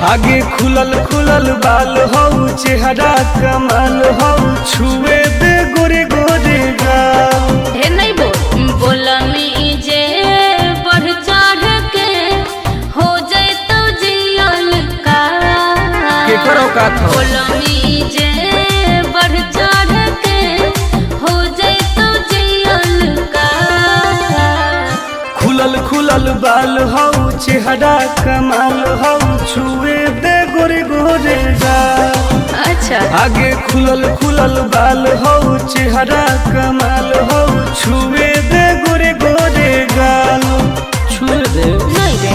आगे खुलल खुलल बाल हो चेहरा कमाल हो छुए दे गोरे गोरे गाल। हे नहीं बोलमी जे बढ़ चढ़ के हो जाए तो जियल का केकरो का था बोलमी जे बढ़ चढ़ के हो जाए तो जियल का। खुलल खुलल बाल हो चेहरा कमाल हो छुए दे गोरे गोरे गाल। अच्छा आगे खुलल खुलल बाल हो चेहरा कमाल हो छुए दे गोरे गोरे गाल। छुए दे नहीं रे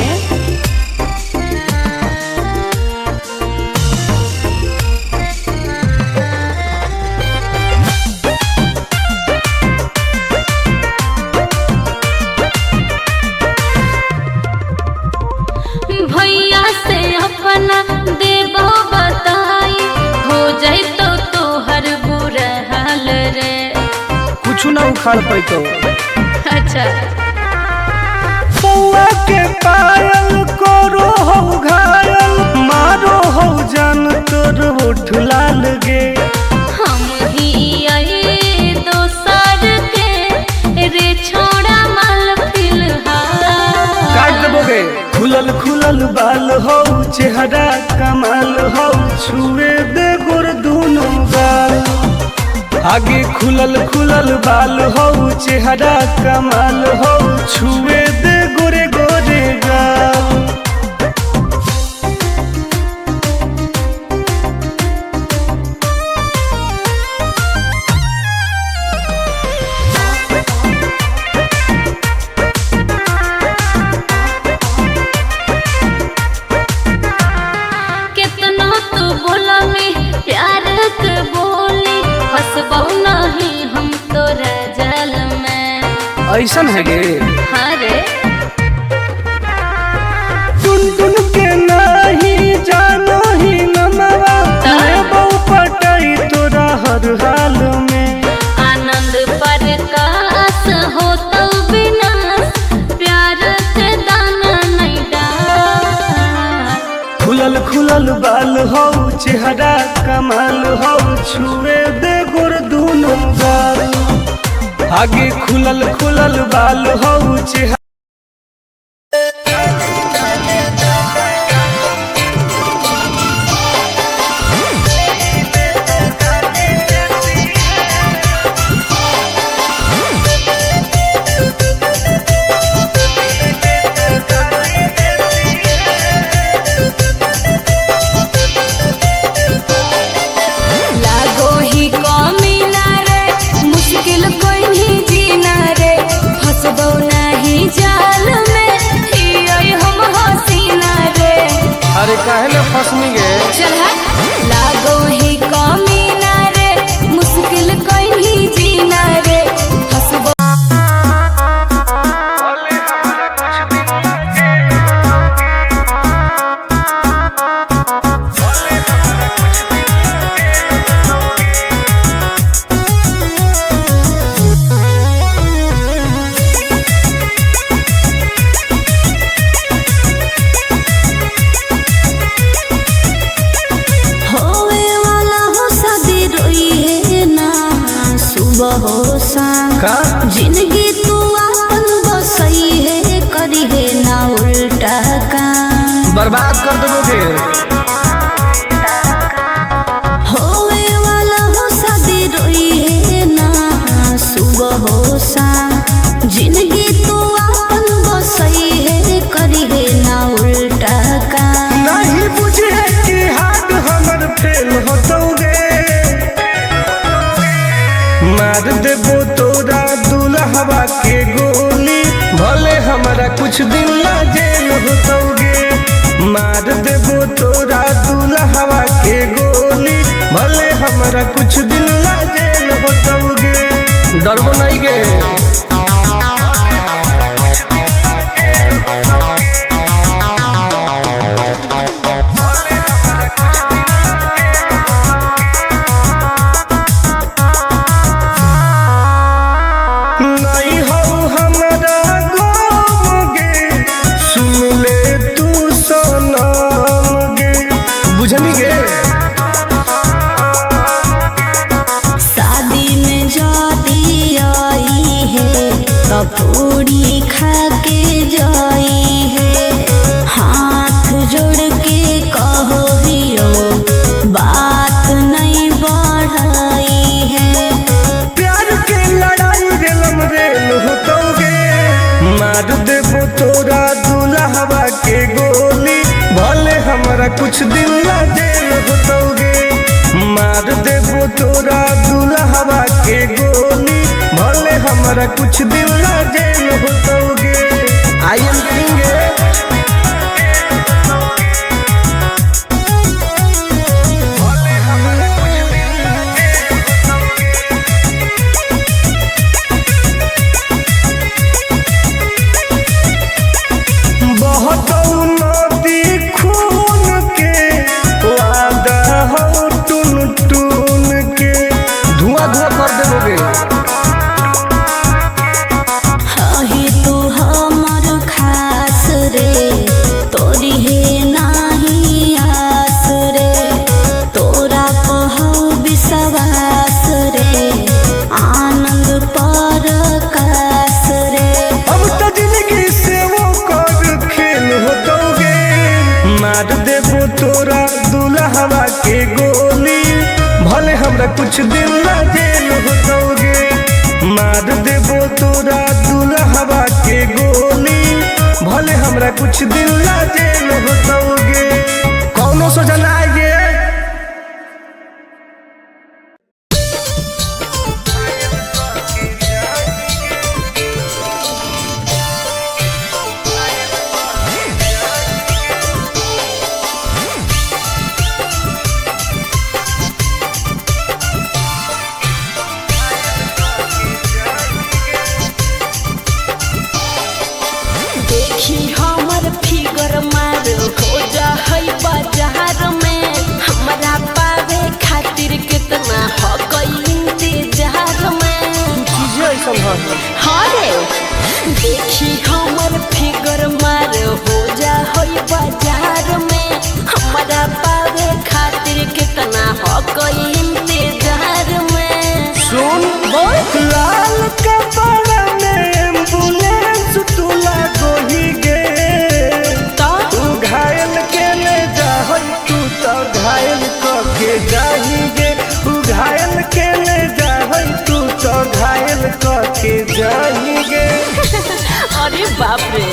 भैया से अपना देबो बताई हो जाए तो तोहर बुरा हाल रे। कुछ ना उखाड़ पैतो। अच्छा पौआ के पायल करो हो घायल मारो हो जान तोर होठ लाल गे। हम ही आई दोसर के रे छोड़ा माल फिलहाल। काट देबोगे खुलल खुलल बाल हो चेहरा कमाल हो छुए दे गोर दोनों गाल। आगे खुलल खुलल बाल हो चेहरा कमाल हो छुए दे गोरे गोरे गाल। कितना तू बोला में प्यार के बोली फंसबो नहीं हम तोरा जाल में। ऐसन है गे हाँ रे टुन टुन के नहीं जानो ही नमवा लेबो पटाई तोरा हर हाल में। आनंद प्रकाश हो तो विनाश प्यार के दाना नहीं डाल। खुलल खुलल बाल हो चेहरा कमाल हो छुए दे गोर दोनों गाल। आगे खुलल खुलल बाल हो चेहरा लागो ही कमीना रे मुश्किल कोई नहीं जीना रे फंसबो नहीं जाल में हियै हम हसीना रे। अरे काहे ले फसनी गे चल लागो ही कमीना रे मुश्किल कोई नहीं जीना रे फंसबो। होवे वाला हो शादी रोई है ना सुबह हो शाम का जिंदगी तू अपन बसई है करी है ना उल्टा काम। बर्बाद कर देबोगे होवे वाला हो शादी रोई है ना सुबह हो शाम जिंदगी तू अपन बसई है करी है ना उल्टा काम। नहीं बुझे कि हाथ हमर फेल होतोगे मार देबो तोरा दुल्हवा के गोली भले हमारा कुछ दिन ला जेल होतोगे। मार देबो तोरा दुल्हवा के गोली भले हमारा कुछ दिन ला जेल होतोगे। डरबो नहीं गे नहीं हो हमारा गम गे सुन ले तू सनम गे। देबो तोरा दुल्हवा के गोली, भले हमरा कुछ दिन ला जेल होतोगे। मार देबो तोरा दुल्हवा के गोली, भले हमरा कुछ दिन ला जेल होतोगे। आई एम किंग तोरा दुल्हवा के गोली, भले हमरा कुछ दिन ला जेल होतोगे। मार देबो तोरा दुल्हवा के गोली, भले हमरा कुछ दिन ला जेल होतोगे। कौनो सोचा ना आइए। देखी हमर फिगर मार हो जा होई बाजार में, हमरा पावे खातिर कितना हो गई इंतजार में। सुन बोल लाल कपड़ा में एम्बुलेंस तुला गोही गे, तू घायल के ले जा तू तो घायल के जाही गे। तू घायल के ले जा तू तो घायल के जाही गे। अरे बाप रे।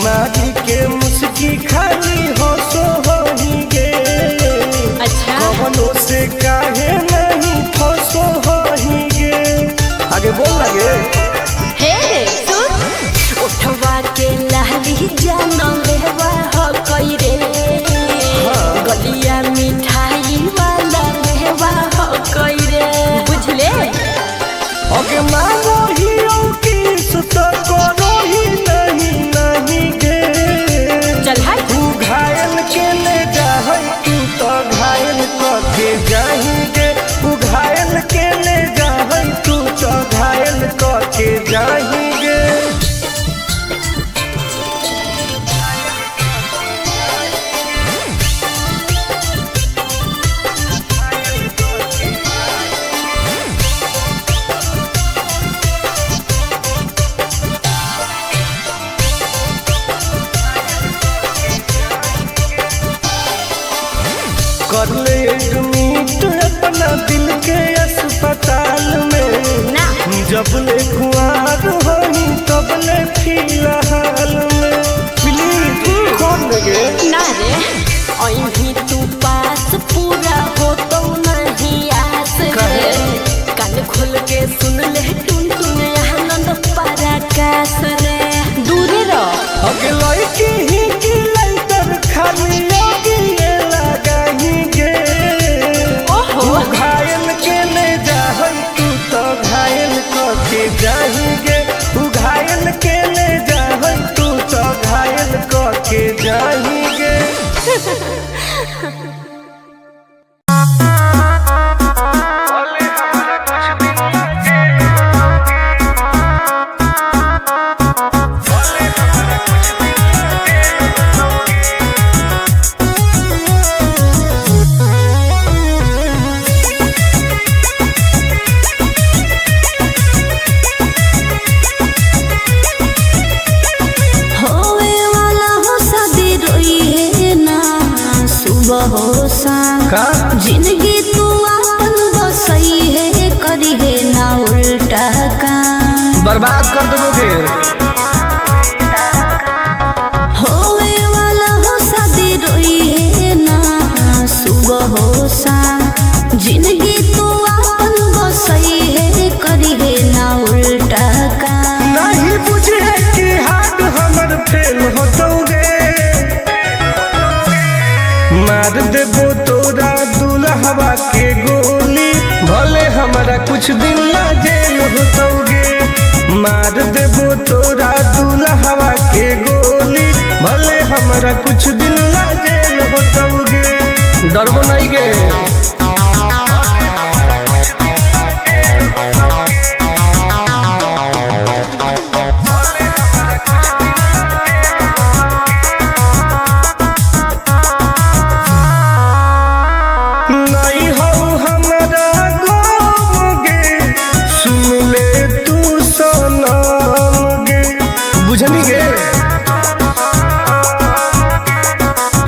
मारी के मुस्की खाली हो सो होही गे। अच्छा कवनो से काहे नहीं फसो होही गे। आगे बोल लगे हे सुन उठवा के लहरी जानो लेवा हो कोई रे, गलिया मिठाई वाला लेवा हो कोई रे, बुझले। ओके मांगो ही किस तो करो ही नहीं गे। चल हाय तू घायल के ले जा तू तो घायल के जाही गे। तू घायल के ले जा तू तो घायल के जाही गे। कर ले एडमिट अपना दिल के अस्पताल में ना, जब ले कुआर होई तब ले फिलहाल में। प्लीज कौन लगे ना रे अहीं तू पास पूरा हो तो नहीं आस रे। कान खोल के सुन ले टुन टुन आनंद पराकाश रे। दूरे रह अगे लड़की ही की लाइटर खाली लगी लगाही गे। ओहो तू घायल के ले जा तू तो घायल के जाही गे। तू घायल के ले जा तू तो घायल के जाही गे। बर्बाद कर दोगे। होवे वाला हो शादी रोई है ना सुबह हो शाम, जिंदगी तो अपन बसई है करी है ना उल्टा काम। नहीं बुझे कि हाथ हमर फेल होतोगे, मार देबो तोरा दुल्हवा के गोली, भले हमारा कुछ दिन ना जेल होतोगे। मार देबो तोरा दुल्हवा के गोली, भले हमारा कुछ दिन ना जेल होतोगे। डरबो नहीं गे।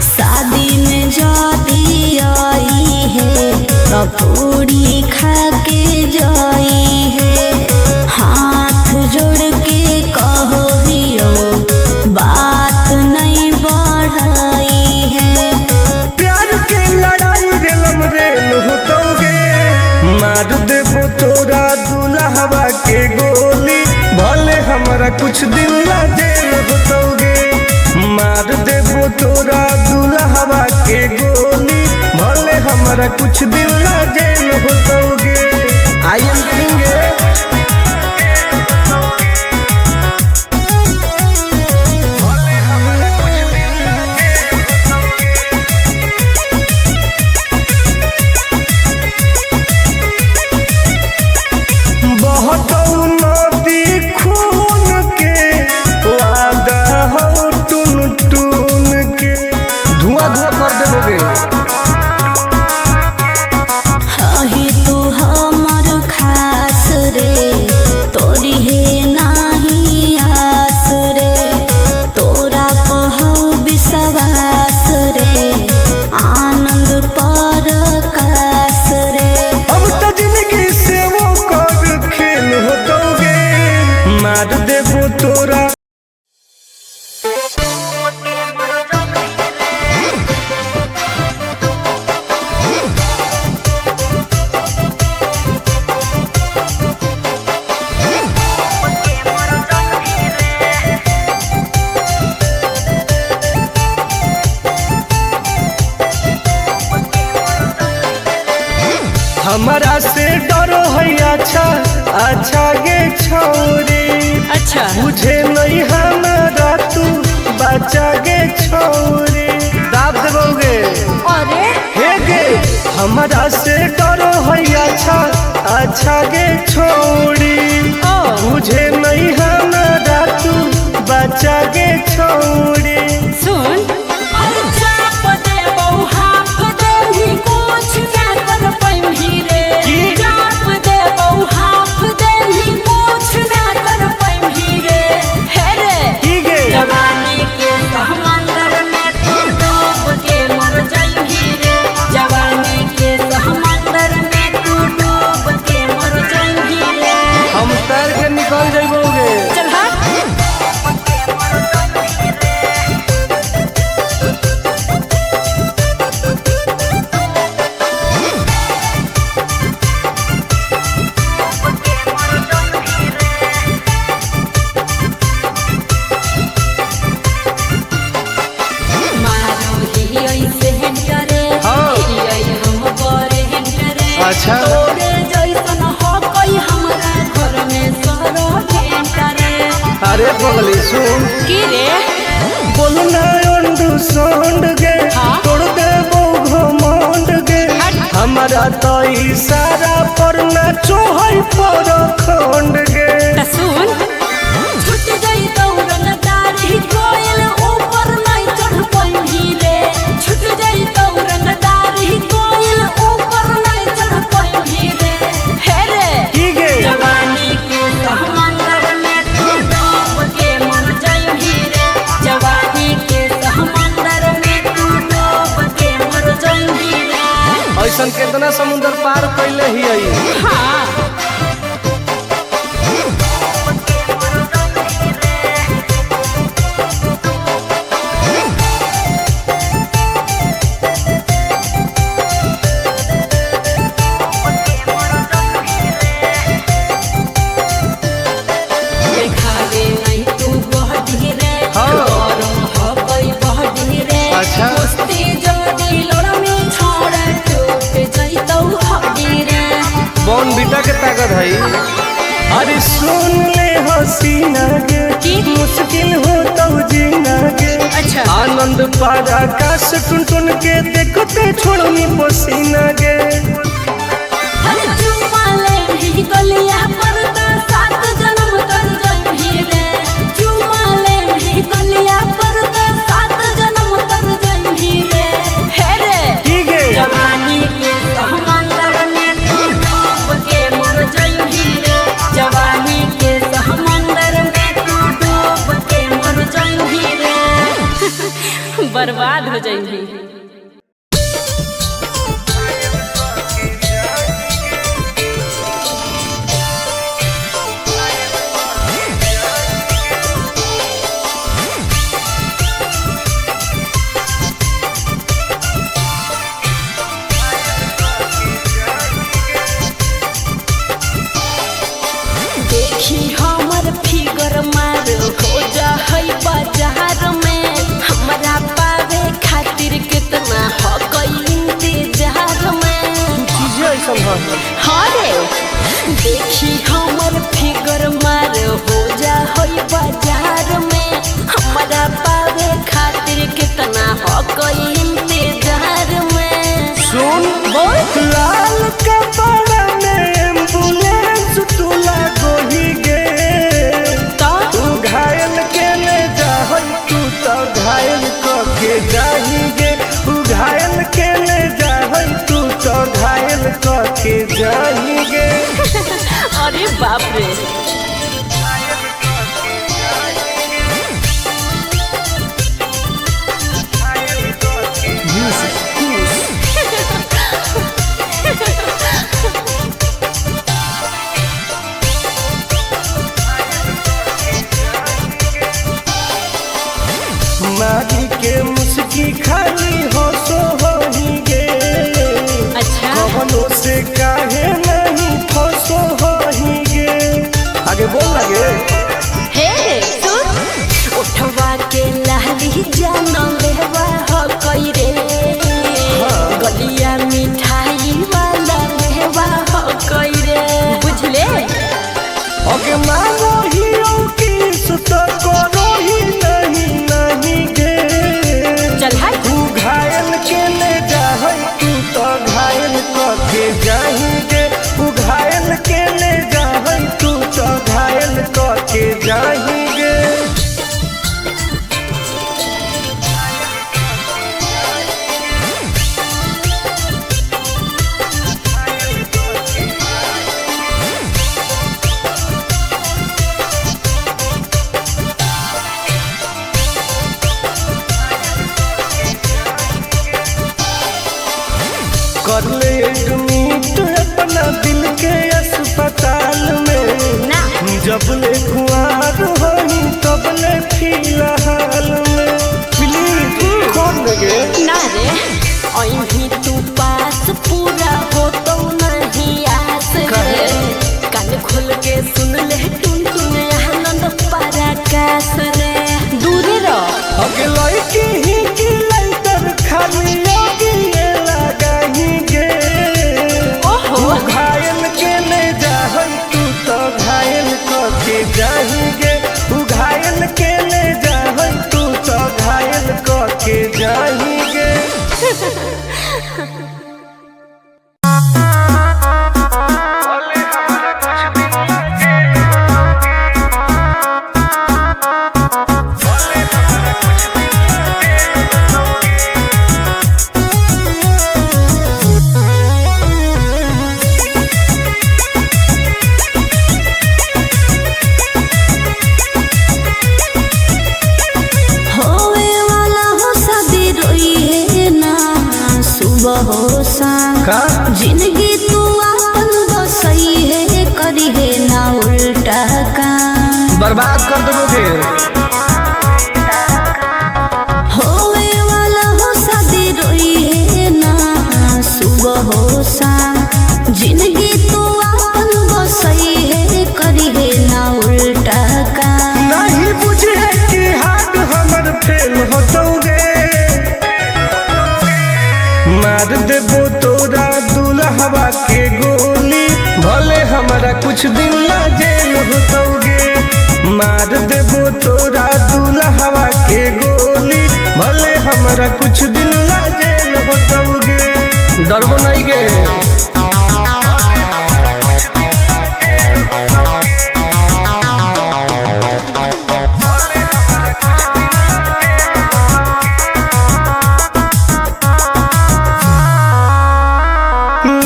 शादी में जाती आई है पूरी खा के जाई है, हाथ जोड़ के कहो दियो बात नहीं बढ़ाई है। प्यार के लड़ाई रेलम रेल होतोगे, मार देबो तोरा दुल्हवा के गोली, भले हमारा कुछ दिन ना जेल होतोगे। मार देबो तोरा दुल्हवा के गोली, भले हमारा कुछ दिन ना जेल होतोगे। आई एम करेंगे। बहुत नदी खून के वादा हो टून टून के, धुआं धुआं कर देबोगे। ही तू हमर खास रे, तोरी है नाही आस रे, तोरा कहौ विश्वास रे, आनंद परकाश रे। अब तो जिंदगी से वो कर खेल होतोगे, मार देबो तोरा। हमारा से डरो है अच्छा अच्छा गे छोरी, अच्छा मुझे नहीं हमारा तू बचा गे छोरी। दाब देबोगे। अरे हे गे हमारा से डरो है अच्छा अच्छा गे छोरी, मुझे नहीं हमारा तू बचा गे छोरी। सुन हम तैर के निकल जाइबोगे। चल अच्छा अरे बगली सुन की रे बोलना अंडरस्टैंड गे, तोड़ देबो घमंड गे। हमारा तो इशारा पर नाचो है पर खंड गे। सुन छुट गई दौड़न दारी कोयल ऊपर नहीं चढ़ पाई रे, छुट गई दौड़न दारी कोयल ऊपर नहीं चढ़ पाई रे। हे रे की गे जवानी के समंदर में तू डूब के मर जाई रे, जवानी के समंदर में तू डूब के मर जाई रे। ऐसन कितना समुद्र पार कैले ही। हाँ लागत है। अरे सुन ले हसीना के मुश्किल हो तो जीना के। अच्छा आनंद पार आकाश टुन टुन के देखते छोड़नी पसीना के। गलिया पर सात जन्म कर जही रे चुमाले ही गलिया पर सात जन्म कर जही रे हे रे ठीक है जवानी के समंदर में तू डूब के मर जही रे जवानी के समंदर में तू डूब के मर जही रे बर्बाद हो जही। देखी हमर फिगर मार हो जा होई बाजार में हमरा पावे खातिर कितना हो कोई इंतजार में। सुन बोल लाल कपड़ा में एम्बुलेंस तुला गोही गे तो तू घायल के ले जा तू तो घायल के जाही गे तू घायल के ले जा तू तो घायल के जाही गे। अरे बाप रे मारी के मुस्की खाली हो सो होही गे। अच्छा कवनों से काहे नहीं फसो होही गे। आगे बोल लगे हे सुन उठवा के लहरी जाना लेवा हो कोई रे गलिया मिठाई वाला लेवा हो कोई रे बुझले। ओके मानो ही की सुत करो ही नहीं गे। चल हाय तू घायल के ले जा तू तो घायल के जाही गे तू घायल के ले जा तू तो घायल के जाही गे। कर ले एडमिट अपना दिल के अस्पताल में ना जब ले खुआर होही तब ले फिलहाल में प्लीज खोल लगे ना रे अहीं तू पास पूरा हो तो नहीं आस रे कान खोल के सुन ले टुन टुन आनंद पराकाश रे दूर रह अगला की ही की लाइटर खाली योगी लगाही गे। ओहो घायल के ले जा तू तो घायल के जाही गे तू घायल के ले जा तू तो घायल के जाही गे। का जिंदगी तू अपन बसई है करी है ना उल्टा काम बर्बाद कर दोगे होवे वाला हो शादी रोई है ना सुबह हो शाम जिंदगी तू अपन बसई है करी है ना उल्टा काम नहीं बुझे कि हाथ हमर फेल होतोगे मार देबो तोरा दुल्हवा के गोली भले हमारा कुछ दिन ला जेल होतोगे। डरबो नहीं गे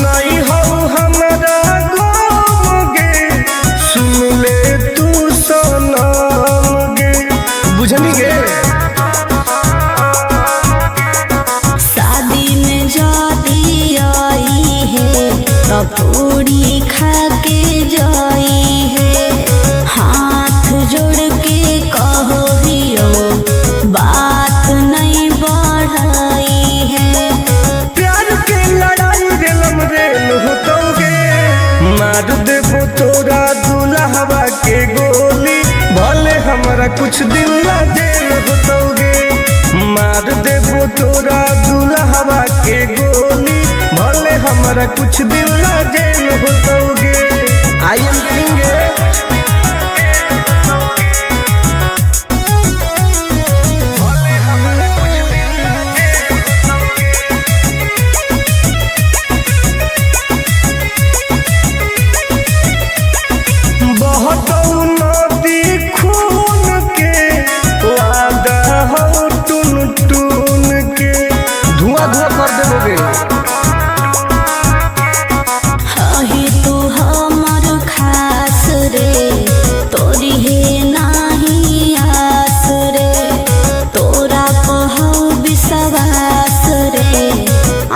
नहीं हो हमारा गोगे, सुन ले तू सनम गे, बुझनी गे। शादी में जाती आई है तो पूरी खा के जाई है, हाथ जोड़ के कहो हियो बात नहीं बढ़ाई है। प्यार के लड़ाई रेलम रेल होतोगे, मार देबो तोरा दुल्हवा के गोली, भले हमारा कुछ दिन ला जेल होतोगे। मार देबो तोरा दुल्हवा के गोली, भले हमारा कुछ दिन ला जेल होतोगे। आई एम किंग बहुत नदी खून के वादा हो टून टून के, धुआं धुआं कर देबोगे। हही तू हमर खास रे, तोरी है नाही आस रे, तोरा पहौ विश्वास रे,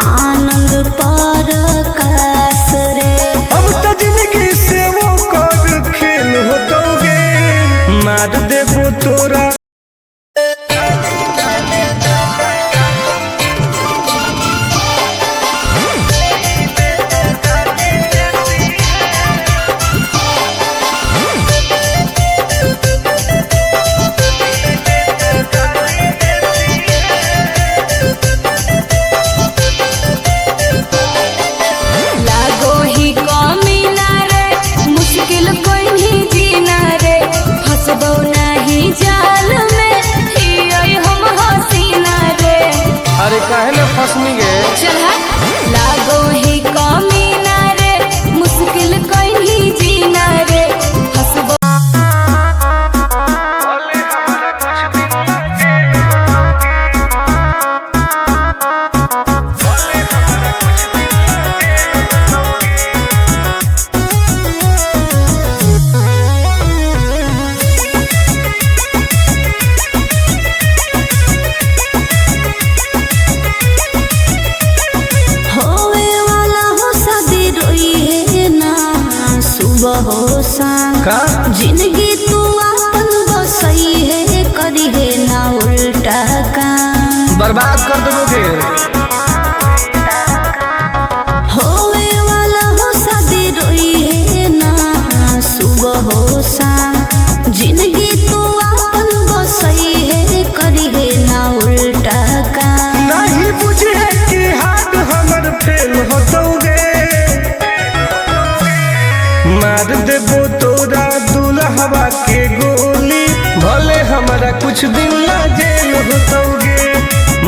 आनंद पर कास रे। अब तो जिंदगी से वो कर खेल होतोगे, मार देबो तोरा। लागो ही कमीना रे, मुश्किल कोई नहीं जीना रे, फंसबो नहीं जाल में, हियोई हम हसीना रे। अरे काहे ना फसनी गे, चल हट। लागो ही कमीना रे, मुश्किल कोई नहीं जीना रे, फंसबो। होवे वाला हो शादी रोई है ना, सुबह हो शाम का जिंदगी तू अपन बसई है, करी है ना उल्टा काम। बर्बाद कर देबोगे। होवे वाला हो शादी रोई है ना, सुबह हो शाम जिंदगी तू अपन बसई है, करी है ना उल्टा काम। नहीं बुझे कि हाथ हमर फेल होतोगे, मार देबो तोरा दुल्हवा के गोली, भले हमारा कुछ दिन ला जेल होतोगे।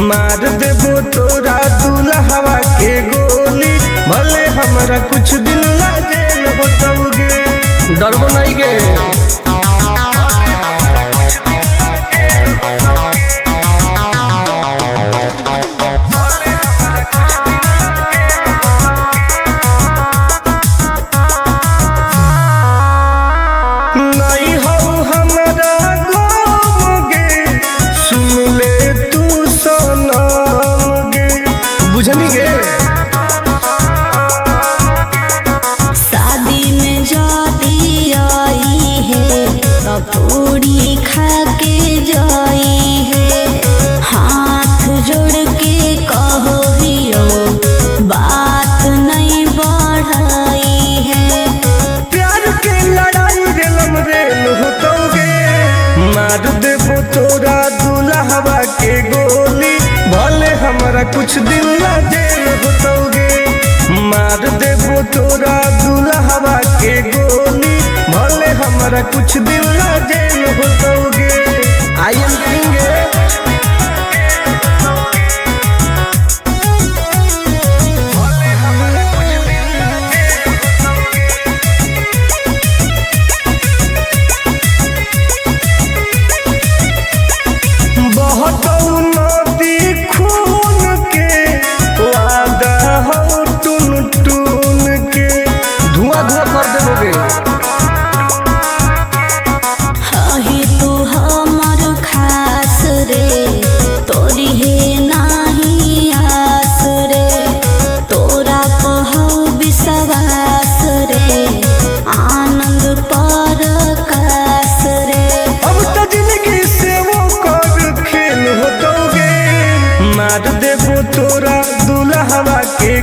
मार देबो तोरा दुल्हवा के गोली, भले हमारा कुछ दिन ला जेल होतोगे। डरबो नहीं गे नहीं हो हमारा गोगे, सुन ले तू सनम गे, बुझनी गे। शादी में जाती आई है तो पूरी खा के जाई है, हाथ जोड़ के कहो हियो बात नहीं बढ़ाई है। प्यार के लड़ाई रेलम रेल होतोगे, मार देबो तोरा दुल्हवा के गोली, भले हमारा कुछ दिन ला जेल होतोगे। मार देबो तोरा दुल्हवा के गोली, भले हमारा कुछ दिन ला जेल होतोगे। आई एम किंग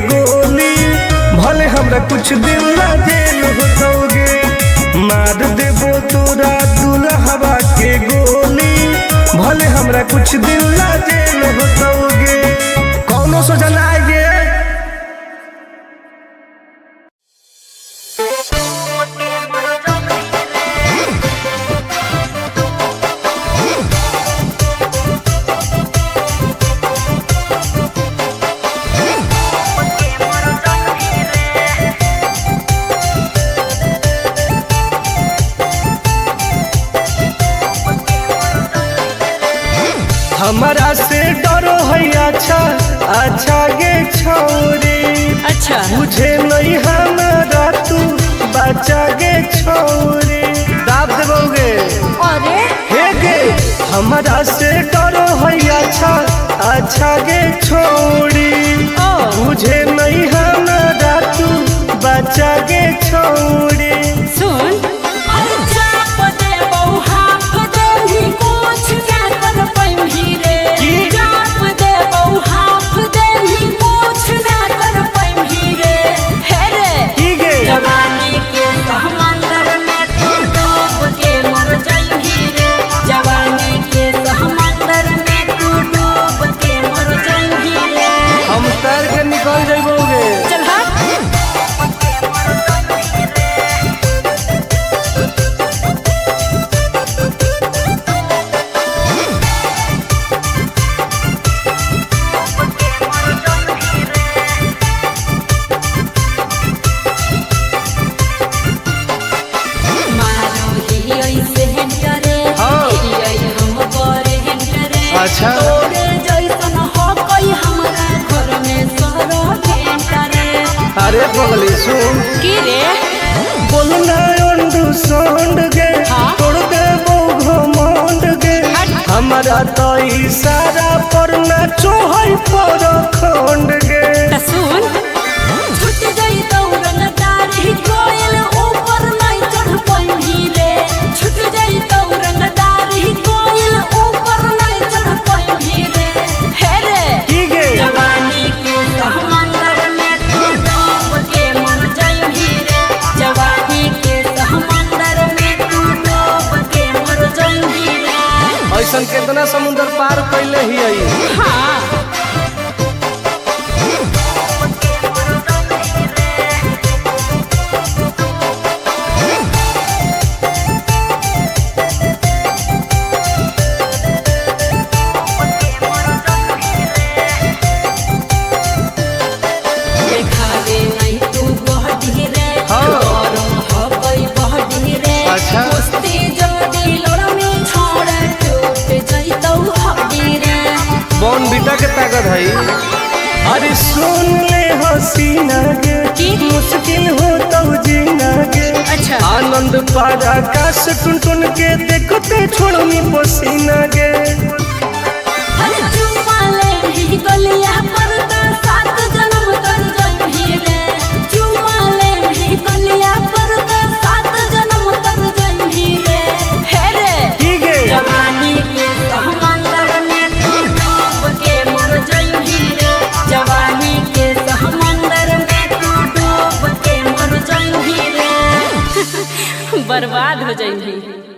गोली, भले हमरा कुछ दिन ला जेल होतोगे। मार देबो तोरा दुल्हवा के गोली, भले हमरा कुछ दिन ला जेल होतोगे। कौनो सोचा ना आएगे। हमारा से डरो है अच्छा अच्छा गे छोरी, अच्छा मुझे नहीं हमारा तू बचा गे छोरी। दाब देबोगे अरे हे गे, हमारा से डरो है अच्छा अच्छा गे छोरी, मुझे नहीं हमारा तू बचा गे छोरी। सुन निकल जाइबोगे। चल अच्छा अरे बगली सुन की रे बोलना अंडू गे, तोड़ दे घमंड गे। हमारा तो इशारा पर नाचो है पर खंड गे। सुन छूट गई दौड़न दारी कोयल ऊपर नहीं चढ़ पाई रे, छूट गई दौड़न दारी कोयल ऊपर नहीं चढ़ पाई रे। हे रे की गे जवानी के समंदर में तू डूब के मर जाई रे, जवानी के समंदर में तू डूब के मर जाई रे। ऐसन कितना समुद्र पार कैले ही आई। हाँ अच्छा बॉन बीटा के ताकत है। अरे सुन ले हसीना गे, मुश्किल हो तो जीना गे। अच्छा आनंद पारा आकाश टुन टुन के देखते छोड़नी पसीना गे। गलिया पर तो 7 जन्म कर जाई रे, चुमा ले गलिया पर तो 7 जन्म कर जाई रे। हे रे की गे जवानी के समंदर में तू डूब के मर जाई रे, जवानी के समंदर में तू डूब के मर जाई रे। बर्बाद हो जाई।